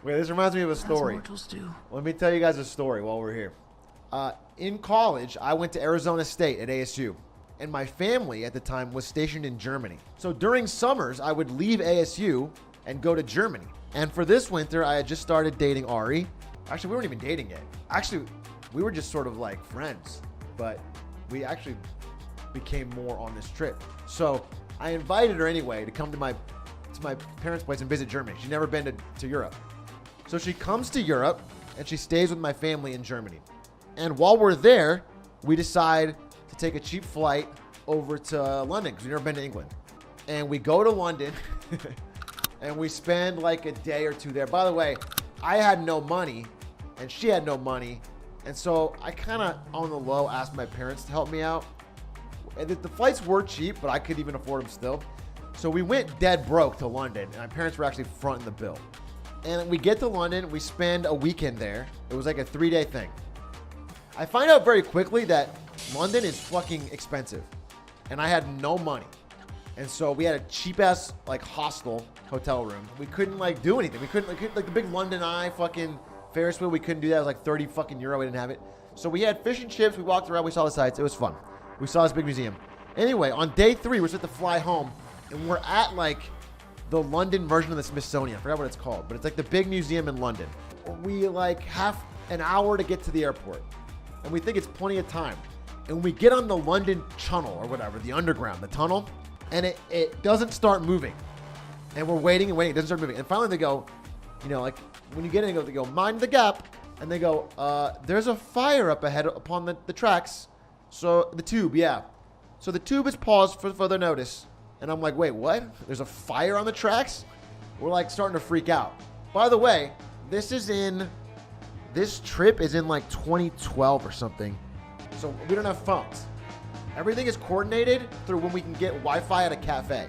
Wait, this reminds me of a story. Mortals do. Let me tell you guys a story while we're here. In college, I went to Arizona State at ASU, and my family at the time was stationed in Germany. So during summers, I would leave ASU and go to Germany. And for this winter, I had just started dating Ari. Actually, we weren't even dating yet. Actually, we were just sort of like friends, but we actually became more on this trip. So I invited her anyway to come to my parents' place and visit Germany. She'd never been to Europe. So she comes to Europe and she stays with my family in Germany. And while we're there, we decide to take a cheap flight over to London because we've never been to England. And we go to London and we spend like a day or two there. By the way, I had no money and she had no money. And so I kind of, on the low, asked my parents to help me out. And the flights were cheap, but I could even afford them still. So we went dead broke to London, and my parents were actually fronting the bill. And we get to London, we spend a weekend there. It was like a 3-day thing. I find out very quickly that London is fucking expensive, and I had no money. And so we had a cheap-ass, like, hostel hotel room. We couldn't, like, do anything. We couldn't, like the big London Eye fucking Ferris wheel, we couldn't do that. It was like 30 fucking euro. We didn't have it. So we had fish and chips. We walked around. We saw the sights. It was fun. We saw this big museum. Anyway, on day 3, we're supposed to fly home, and we're at, like, the London version of the Smithsonian. I forgot what it's called, but it's like the big museum in London. We, like, have an hour to get to the airport, and we think it's plenty of time. And we get on the London tunnel or whatever, the underground, the tunnel, and it doesn't start moving. And we're waiting and waiting. It doesn't start moving. And finally they go, you know, like, when you get in, they go, mind the gap. And they go, there's a fire up ahead upon the tracks. So the tube, yeah. So the tube is paused for further notice. And I'm like, wait, what? There's a fire on the tracks? We're like starting to freak out. By the way, this trip is in like 2012 or something. So we don't have phones. Everything is coordinated through when we can get Wi-Fi at a cafe.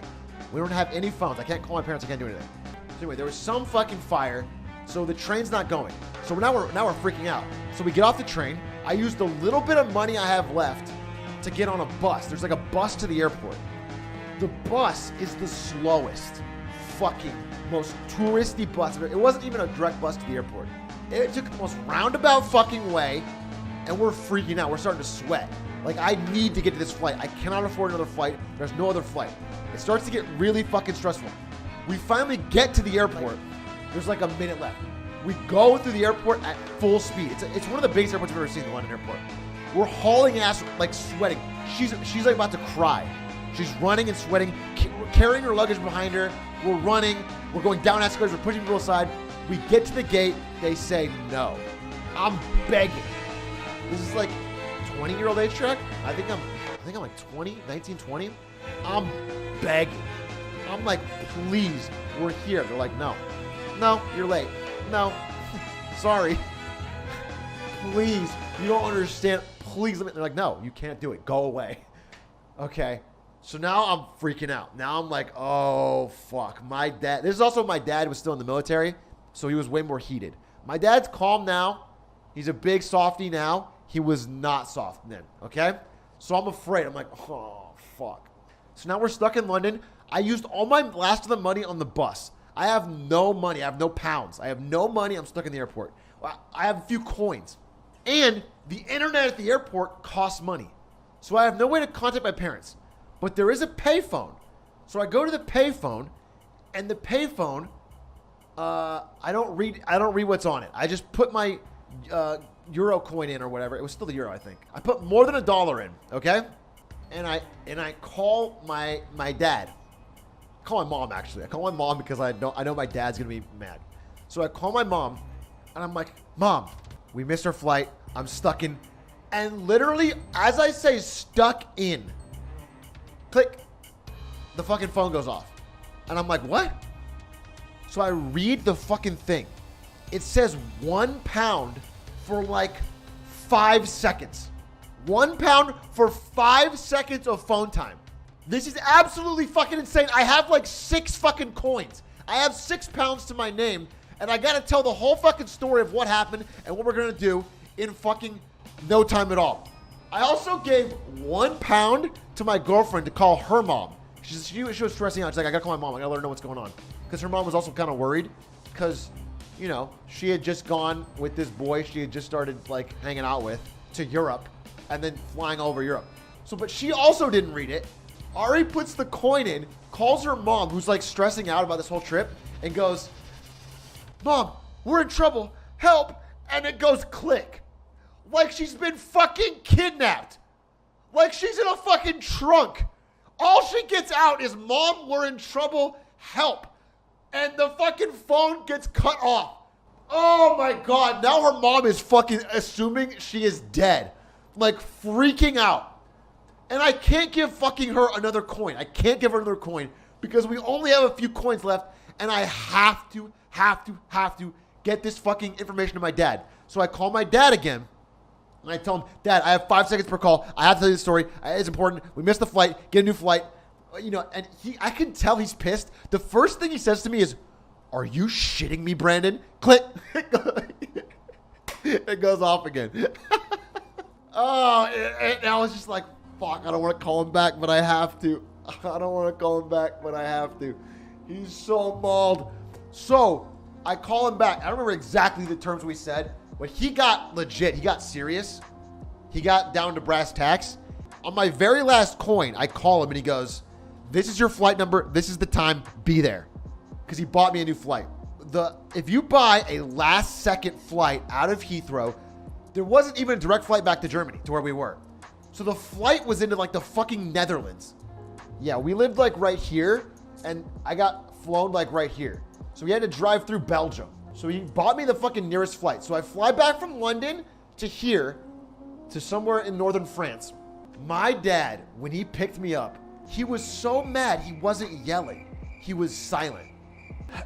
We don't have any phones. I can't call my parents. I can't do anything. So anyway, there was some fucking fire. So the train's not going. So now we're freaking out. So we get off the train. I used the little bit of money I have left to get on a bus. There's like a bus to the airport. The bus is the slowest, fucking most touristy bus. It wasn't even a direct bus to the airport. It took the most roundabout fucking way, and we're freaking out. We're starting to sweat. Like, I need to get to this flight. I cannot afford another flight. There's no other flight. It starts to get really fucking stressful. We finally get to the airport. There's like a minute left. We go through the airport at full speed. It's one of the biggest airports I've ever seen, the London airport. We're hauling ass, like sweating. She's like about to cry. She's running and sweating, carrying her luggage behind her. We're running. We're going down escalators. We're pushing people aside. We get to the gate. They say no. I'm begging. This is like 20-year-old age track. I think I'm like 20, 19, 20. I'm begging. I'm like, please, we're here. They're like, no, you're late. No, sorry. Please, you don't understand. Please let me. They're like, no, you can't do it. Go away. Okay. So now I'm freaking out. Now I'm like, oh, fuck. My dad. This is also my dad was still in the military, so he was way more heated. My dad's calm now. He's a big softy now. He was not soft then, okay? So I'm afraid. I'm like, oh, fuck. So now we're stuck in London. I used all my last of the money on the bus. I have no money. I have no pounds. I have no money. I'm stuck in the airport. I have a few coins. And the internet at the airport costs money. So I have no way to contact my parents. But there is a payphone. So I go to the payphone, and the payphone, I don't read what's on it. I just put my euro coin in or whatever. It was still the euro, I think. I put more than $1 in, okay? And I call my dad. I call my mom, actually. I call my mom because I know my dad's going to be mad. So I call my mom, and I'm like, Mom, we missed our flight. I'm stuck in. And literally, as I say stuck in, click, the fucking phone goes off. And I'm like, what? So I read the fucking thing. It says £1 for like 5 seconds. £1 for 5 seconds of phone time. This is absolutely fucking insane. I have like 6 fucking coins. I have £6 to my name, and I gotta tell the whole fucking story of what happened and what we're gonna do in fucking no time at all. I also gave £1 to my girlfriend to call her mom. She was stressing out. She's like, I gotta call my mom. I gotta let her know what's going on. Because her mom was also kind of worried because you know, she had just gone with this boy she had just started like hanging out with to Europe and then flying over Europe. So, but she also didn't read it. Ari puts the coin in, calls her mom, who's like stressing out about this whole trip, and goes, "Mom, we're in trouble. Help." And it goes click. Like she's been fucking kidnapped. Like she's in a fucking trunk. All she gets out is, "Mom, we're in trouble. Help." And the fucking phone gets cut off. Oh my God. Now her mom is fucking assuming she is dead. Like freaking out. And I can't give fucking her another coin. I can't give her another coin because we only have a few coins left. And I have to get this fucking information to my dad. So I call my dad again. And I tell him, "Dad, I have 5 seconds per call. I have to tell you the story. It's important. We missed the flight. Get a new flight." You know, and I can tell he's pissed. The first thing he says to me is, "Are you shitting me, Brandon?" Click. It goes off again. And I was just like, fuck, I don't want to call him back, but I have to. I don't want to call him back, but I have to. He's so mauled. So I call him back. I don't remember exactly the terms we said, but he got legit. He got serious. He got down to brass tacks. On my very last coin, I call him and he goes, "This is your flight number. This is the time. Be there." Because he bought me a new flight. If you buy a last second flight out of Heathrow, there wasn't even a direct flight back to Germany, to where we were. So the flight was into like the fucking Netherlands. Yeah, we lived like right here and I got flown like right here. So we had to drive through Belgium. So he bought me the fucking nearest flight. So I fly back from London to here, to somewhere in northern France. My dad, when he picked me up, he was so mad he wasn't yelling. He was silent,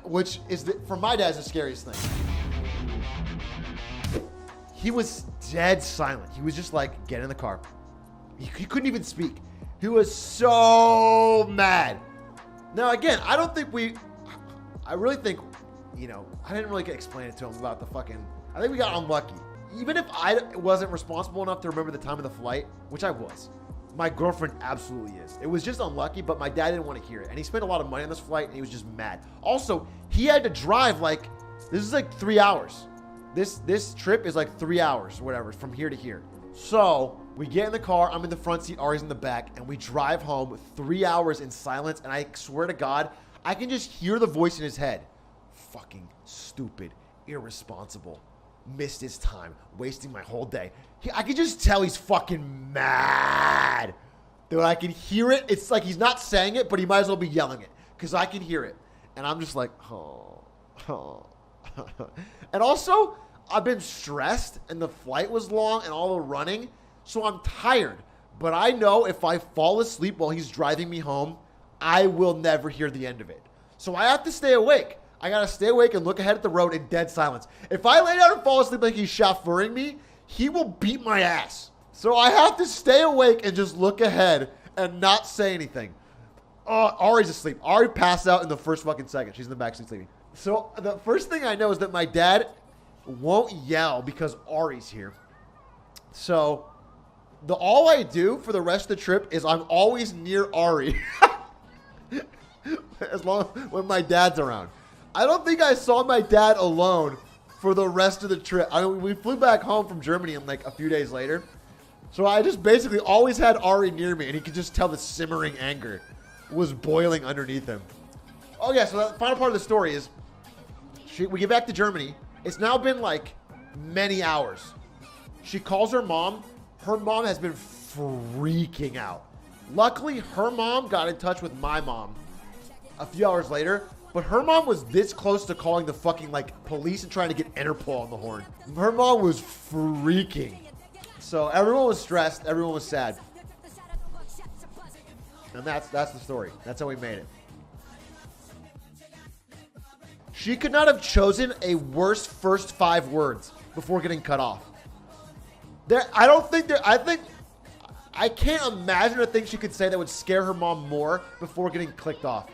which is, for my dad, is the scariest thing. He was dead silent. He was just like, "Get in the car." He couldn't even speak. He was so mad. Now, again, I really think, you know, I didn't really explain it to him about the fucking, I think we got unlucky. Even if I wasn't responsible enough to remember the time of the flight, which I was, my girlfriend absolutely is. It was just unlucky, but my dad didn't want to hear it. And he spent a lot of money on this flight and he was just mad. Also, he had to drive like, this is like 3 hours. This trip is like 3 hours or whatever from here to here. So we get in the car, I'm in the front seat, Ari's in the back, and we drive home 3 hours in silence. And I swear to God, I can just hear the voice in his head. "Fucking stupid, irresponsible, missed his time, wasting my whole day." I can just tell he's fucking mad. Dude, I can hear it. It's like he's not saying it, but he might as well be yelling it because I can hear it. And I'm just like, oh. And also, I've been stressed and the flight was long and all the running, so I'm tired. But I know if I fall asleep while he's driving me home, I will never hear the end of it. So I have to stay awake. I got to stay awake and look ahead at the road in dead silence. If I lay down and fall asleep like he's chauffeuring me, he will beat my ass. So I have to stay awake and just look ahead and not say anything. Ari's asleep. Ari passed out in the first fucking second. She's in the backseat sleeping. So the first thing I know is that my dad won't yell because Ari's here. So all I do for the rest of the trip is I'm always near Ari. When my dad's around. I don't think I saw my dad alone for the rest of the trip. I mean, we flew back home from Germany in like a few days later. So I just basically always had Ari near me and he could just tell the simmering anger was boiling underneath him. Oh yeah, so the final part of the story is we get back to Germany. It's now been like many hours. She calls her mom. Her mom has been freaking out. Luckily, her mom got in touch with my mom a few hours later, but her mom was this close to calling the fucking like police and trying to get Interpol on the horn. Her mom was freaking. So everyone was stressed. Everyone was sad. And that's the story. That's how we made it. She could not have chosen a worse first 5 words before getting cut off. I can't imagine a thing she could say that would scare her mom more before getting clicked off.